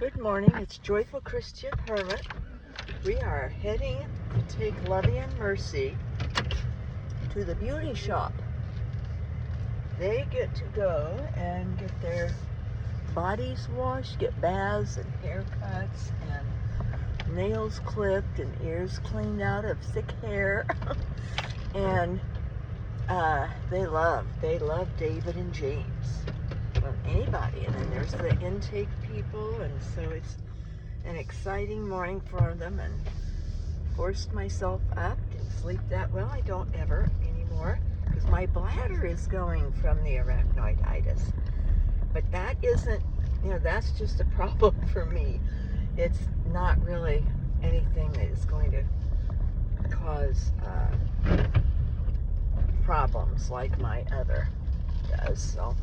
Good morning, it's Joyful Christian Hermit. We are heading to take Lovey and Mercy to the beauty shop. They get to go and get their bodies washed, get baths and haircuts and nails clipped and ears cleaned out of thick hair. And they love David and James. Well, anybody. And then there's the intake people, and so it's an exciting morning for them. And forced myself up, didn't sleep that well. I don't ever anymore because my bladder is going from the arachnoiditis. But that isn't, that's just a problem for me. It's not really anything that is going to cause problems like my other does. So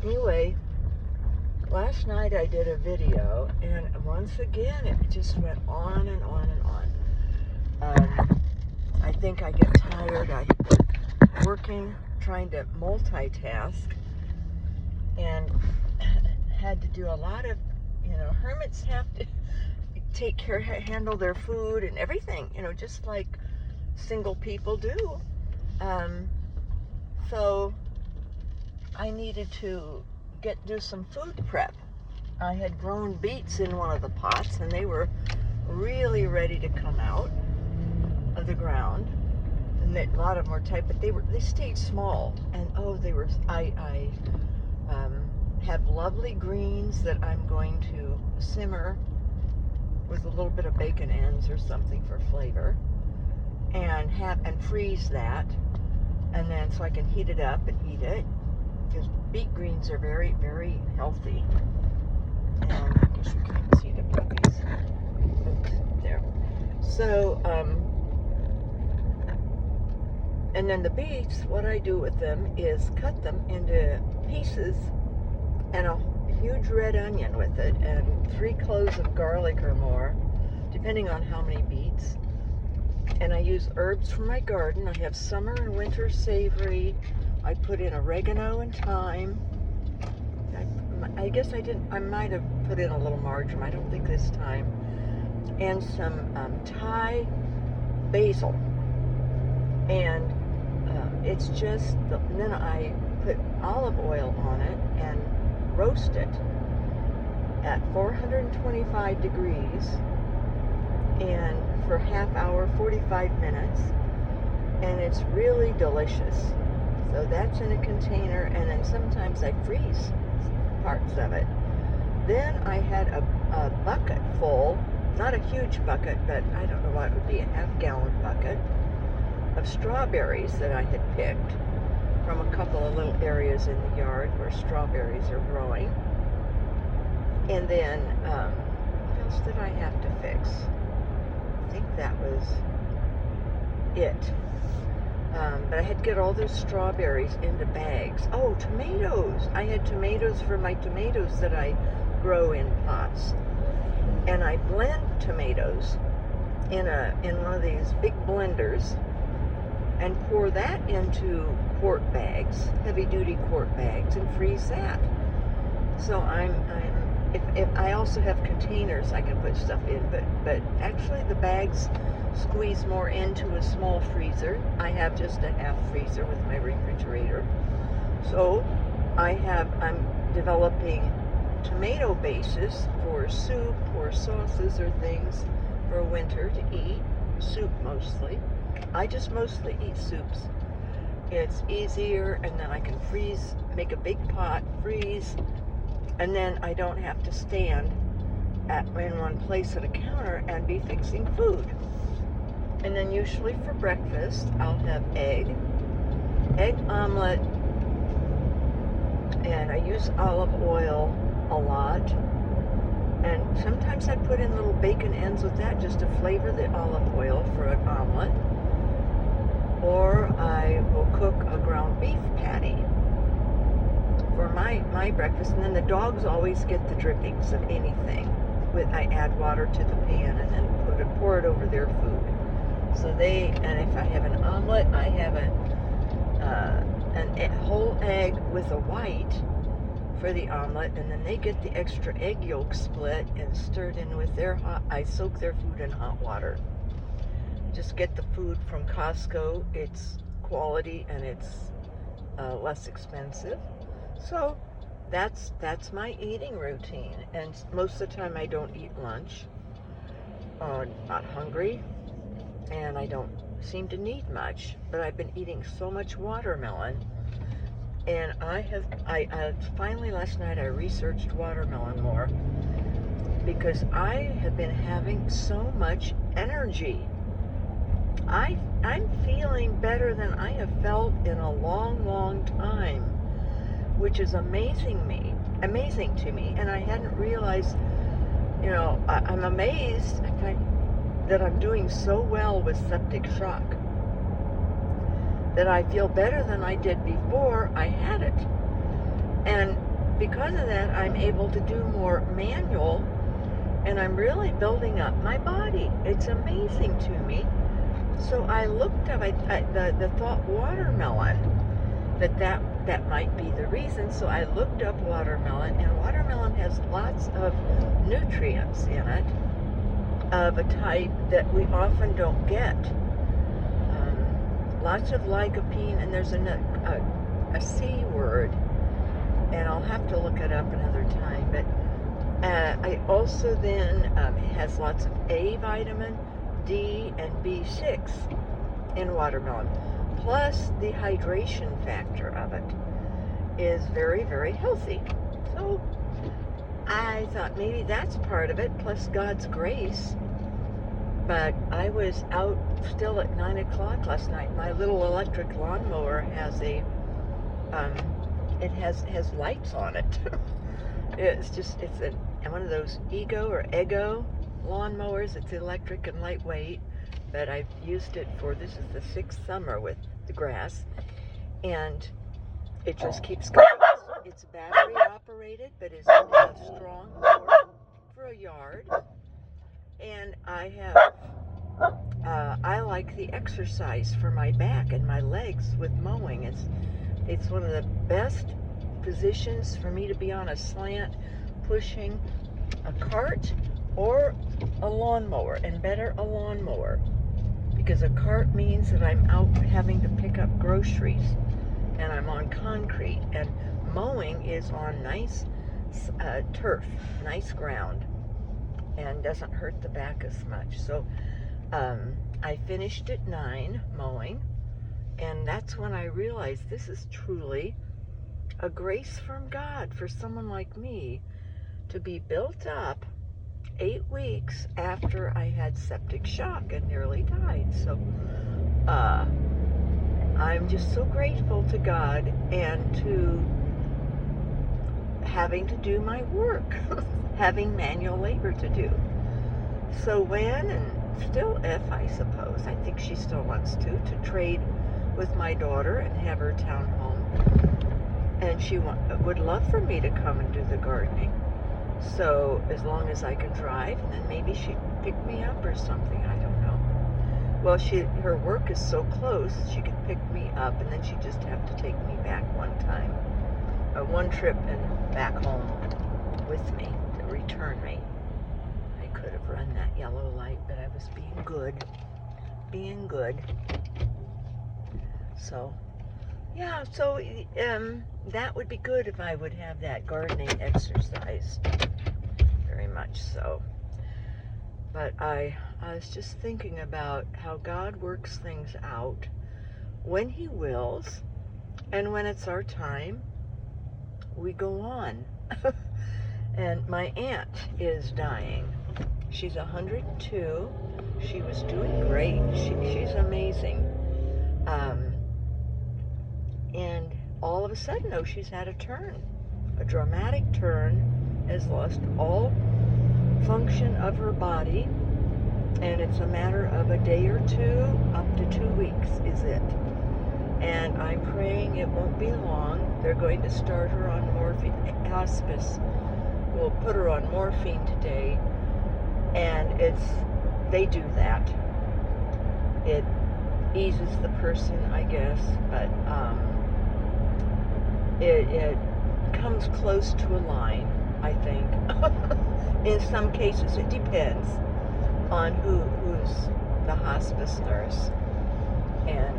anyway, last night I did a video, and once again it just went on and on and on. I think I get tired. I working, trying to multitask, and had to do a lot of, hermits have to take care, handle their food and everything, just like single people do. So I needed to do some food prep. I had grown beets in one of the pots, and they were really ready to come out of the ground. And a lot of them were tight, but they stayed small. And I have lovely greens that I'm going to simmer with a little bit of bacon ends or something for flavor, and freeze that, and then so I can heat it up and eat it, because beet greens are very, very healthy. And I guess you can't see the puppies. Oops, there. So, and then the beets, what I do with them is cut them into pieces, and a huge red onion with it, and 3 cloves of garlic or more, depending on how many beets. And I use herbs from my garden. I have summer and winter savory. I put in oregano and thyme. I guess I might have put in a little marjoram. I don't think this time. And some Thai basil. And it's just, and then I put olive oil on it and roast it at 425 degrees and for half hour, 45 minutes, and it's really delicious. So that's in a container, and then sometimes I freeze parts of it. Then I had a bucket full, not a huge bucket, but I don't know what it would be, a half-gallon bucket of strawberries that I had picked from a couple of little areas in the yard where strawberries are growing. And then, what else did I have to fix? I think that was it. But I had to get all those strawberries into bags. Oh, tomatoes! I had tomatoes for my tomatoes that I grow in pots. And I blend tomatoes in one of these big blenders and pour that into quart bags, heavy-duty quart bags, and freeze that. So if I also have containers I can put stuff in, but actually the bags squeeze more into a small freezer. I have just a half freezer with my refrigerator. So I'm developing tomato bases for soup or sauces or things for winter to eat, soup mostly. I just mostly eat soups. It's easier, and then I can freeze, make a big pot, freeze, and then I don't have to stand in one place at a counter and be fixing food. And then usually for breakfast, I'll have egg omelet, and I use olive oil a lot. And sometimes I put in little bacon ends with that just to flavor the olive oil for an omelet. Or I will cook a ground beef patty for my breakfast, and then the dogs always get the drippings of anything. I add water to the pan and then pour it over their food. So and if I have an omelet, I have a whole egg with a white for the omelet, and then they get the extra egg yolk split and stirred in with their hot. I soak their food in hot water. Just get the food from Costco. It's quality and it's less expensive. So that's my eating routine. And most of the time I don't eat lunch. Not hungry, and I don't seem to need much. But I've been eating so much watermelon, and I finally last night I researched watermelon more because I have been having so much energy. I'm feeling better than I have felt in a long, long time, which is amazing to me. And I hadn't realized, I'm amazed that I'm doing so well with septic shock, that I feel better than I did before I had it. And because of that, I'm able to do more manual, and I'm really building up my body. It's amazing to me. So I looked up, the thought watermelon, that might be the reason. So I looked up watermelon, and watermelon has lots of nutrients in it of a type that we often don't get. Lots of lycopene, and there's a C word, and I'll have to look it up another time. But I also then, it has lots of A vitamin, D, and B6 in watermelon. Plus, the hydration factor of it is very, very healthy. So I thought maybe that's part of it, plus God's grace. But I was out still at 9 o'clock last night. My little electric lawnmower has it has lights on it. It's one of those Ego or Ego lawnmowers. It's electric and lightweight, but I've used it this is the 6th summer with the grass, and it just keeps going. It's battery operated, but it's a strong mower for a yard. And I like the exercise for my back and my legs with mowing. It's one of the best positions for me to be on a slant, pushing a cart or a lawnmower, and better a lawnmower, because a cart means that I'm out having to pick up groceries, and I'm on concrete, and mowing is on nice turf, nice ground, and doesn't hurt the back as much. So I finished at 9 mowing, and that's when I realized this is truly a grace from God for someone like me to be built up 8 weeks after I had septic shock and nearly died. So I'm just so grateful to God and to having to do my work, having manual labor to do. So when, and still if, I suppose, I think she still wants to trade with my daughter and have her townhome. And she would love for me to come and do the gardening. So as long as I can drive, and then maybe she'd pick me up or something, I don't know. Well, her work is so close, she could pick me up, and then she'd just have to take me back one trip and back home with me to return me. I could have run that yellow light, but I was being good. So, yeah, so that would be good if I would have that gardening exercise, very much so. But I was just thinking about how God works things out when He wills, and when it's our time, we go on. And my aunt is dying. She's 102. She was doing great. She's amazing. And all of a sudden, though, she's had a dramatic turn, has lost all function of her body, and it's a matter of a day or two, up to 2 weeks is it. And I'm praying it won't be long. They're going to start her on morphine. Hospice will put her on morphine today, and they do that. It eases the person, I guess, but comes close to a line, I think. In some cases, it depends on who's the hospice nurse. And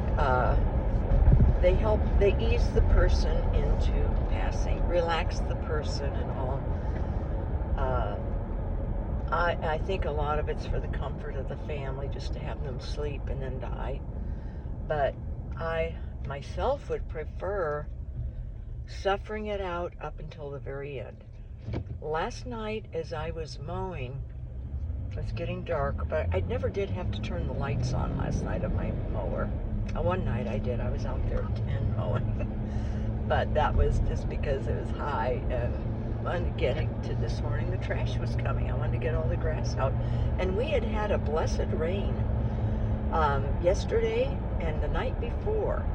they ease the person into passing, relax the person and all. I think a lot of it's for the comfort of the family, just to have them sleep and then die. But I myself would prefer suffering it out up until the very end. Last night, as I was mowing, it was getting dark, but I never did have to turn the lights on last night of my mower. One night I did. I was out there at 10 mowing. But that was just because it was high, and I wanted to get to this morning. The trash was coming. I wanted to get all the grass out. And we had had a blessed rain yesterday and the night before.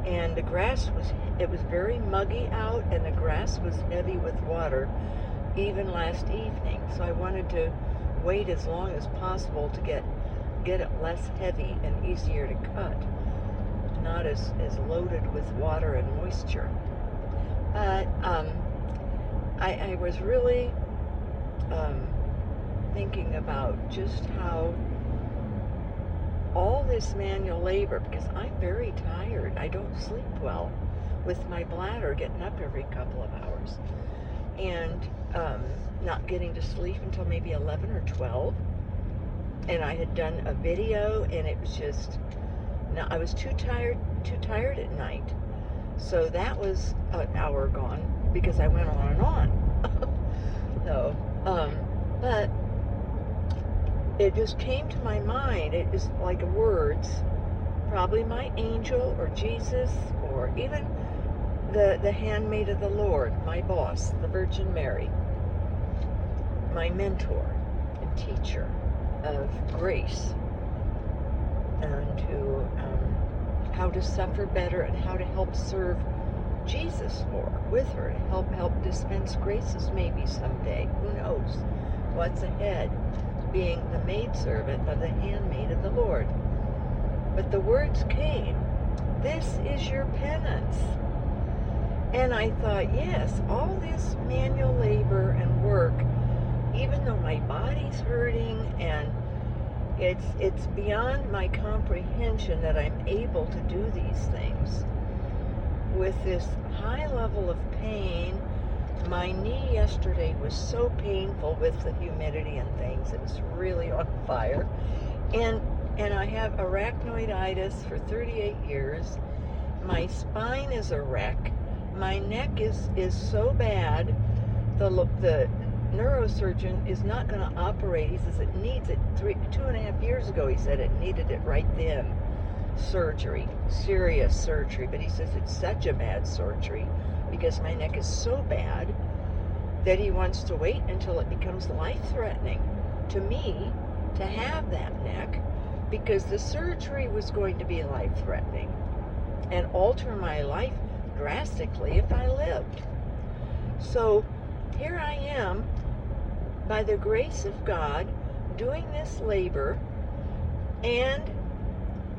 And the grass it was very muggy out, and the grass was heavy with water even last evening. So I wanted to wait as long as possible to get it less heavy and easier to cut, not as loaded with water and moisture. But I was really thinking about just how all this manual labor, because I'm very tired. I don't sleep well with my bladder getting up every couple of hours, and not getting to sleep until maybe 11 or 12. And I had done a video, and it was just, no, I was too tired at night. So that was an hour gone because I went on and on. So, but it just came to my mind. It is like words, probably my angel or Jesus, or even the handmaid of the Lord, my boss, the Virgin Mary, my mentor and teacher of grace, and to how to suffer better and how to help serve Jesus more with her, to help dispense graces maybe someday. Who knows what's ahead, being the maidservant of the handmaid of the Lord. But the words came, "This is your penance." And I thought, yes, all this manual labor and work, even though my body's hurting and it's beyond my comprehension that I'm able to do these things with this high level of pain. My knee yesterday was so painful with the humidity and things. It was really on fire. And I have arachnoiditis for 38 years. My spine is a wreck. My neck is so bad. The neurosurgeon is not going to operate. He says it needs it. 2.5 years ago, he said it needed it right then. Surgery, serious surgery. But he says it's such a bad surgery because my neck is so bad that he wants to wait until it becomes life-threatening to me to have that neck, because the surgery was going to be life-threatening and alter my life drastically if I lived. So here I am, by the grace of God, doing this labor, and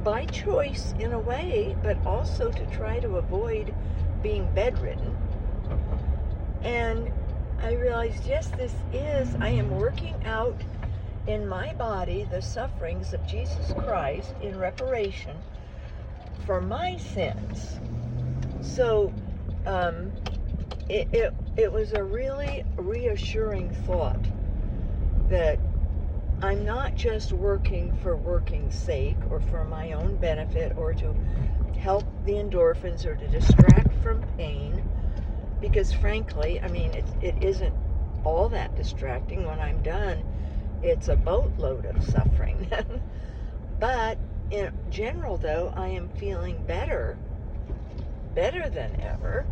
by choice in a way, but also to try to avoid being bedridden. And I realized, yes, I am working out in my body the sufferings of Jesus Christ in reparation for my sins. So it was a really reassuring thought that I'm not just working for working's sake or for my own benefit or to help the endorphins or to distract from pain, because frankly, I mean, it isn't all that distracting. When I'm done, it's a boatload of suffering. But in general, though, I am feeling better than ever,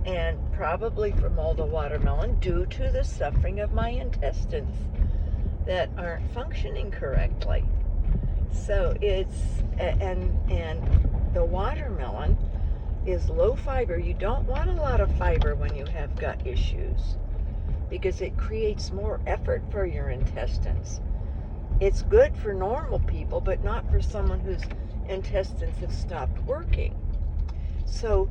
and probably from all the watermelon due to the suffering of my intestines that aren't functioning correctly. So it's, and the watermelon is low fiber. You don't want a lot of fiber when you have gut issues because it creates more effort for your intestines. It's good for normal people, but not for someone whose intestines have stopped working. So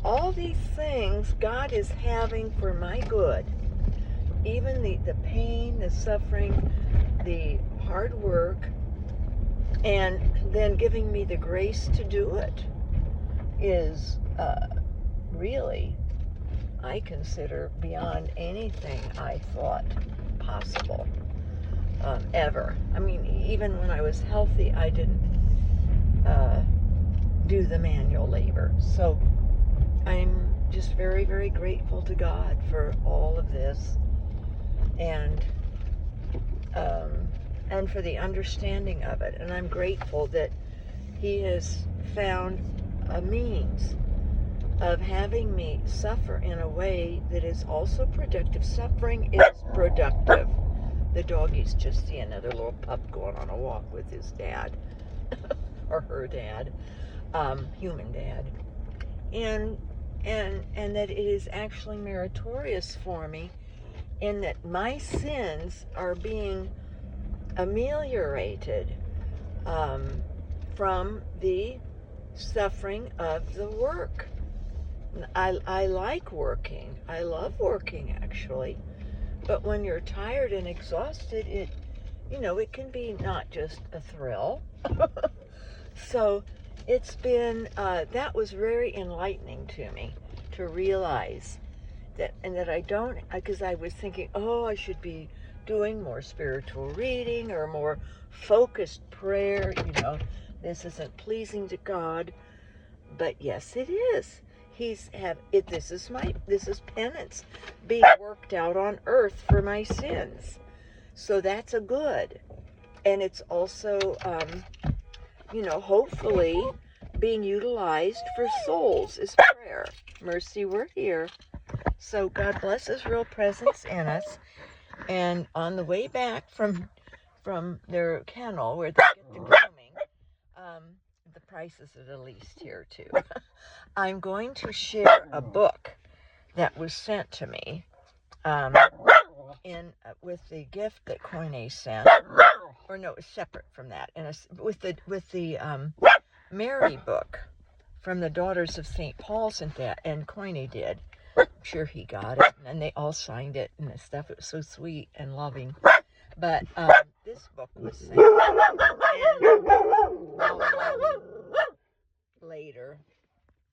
all these things God is having for my good. Even the pain, the suffering, the hard work, and then giving me the grace to do it is really, I consider, beyond anything I thought possible ever. I mean, even when I was healthy, I didn't do the manual labor. So I'm just very, very grateful to God for all of this, and for the understanding of it. And I'm grateful that He has found a means of having me suffer in a way that is also productive. Suffering is productive. The doggy's just seeing another little pup going on a walk with his dad or her dad, human dad, and that it is actually meritorious for me, in that my sins are being ameliorated from the suffering of the work. I like working. I love working, actually. But when you're tired and exhausted, it can be not just a thrill. So it's been, that was very enlightening to me, to realize that, and that I don't, because I was thinking, oh, I should be doing more spiritual reading or more focused prayer. This isn't pleasing to God. But yes, it is. This is penance being worked out on earth for my sins. So that's a good. And it's also, hopefully being utilized for souls is prayer. Mercy, we're here. So God bless His real presence in us. And on the way back from their kennel where they get the grooming, the prices are the least here too. I'm going to share a book that was sent to me with the gift that Koine sent, or no, it was separate from that, and with the Mary book from the Daughters of St. Paul sent that, and Koine did. I'm sure he got it, and they all signed it and stuff. It was so sweet and loving. But this book was sent, and later.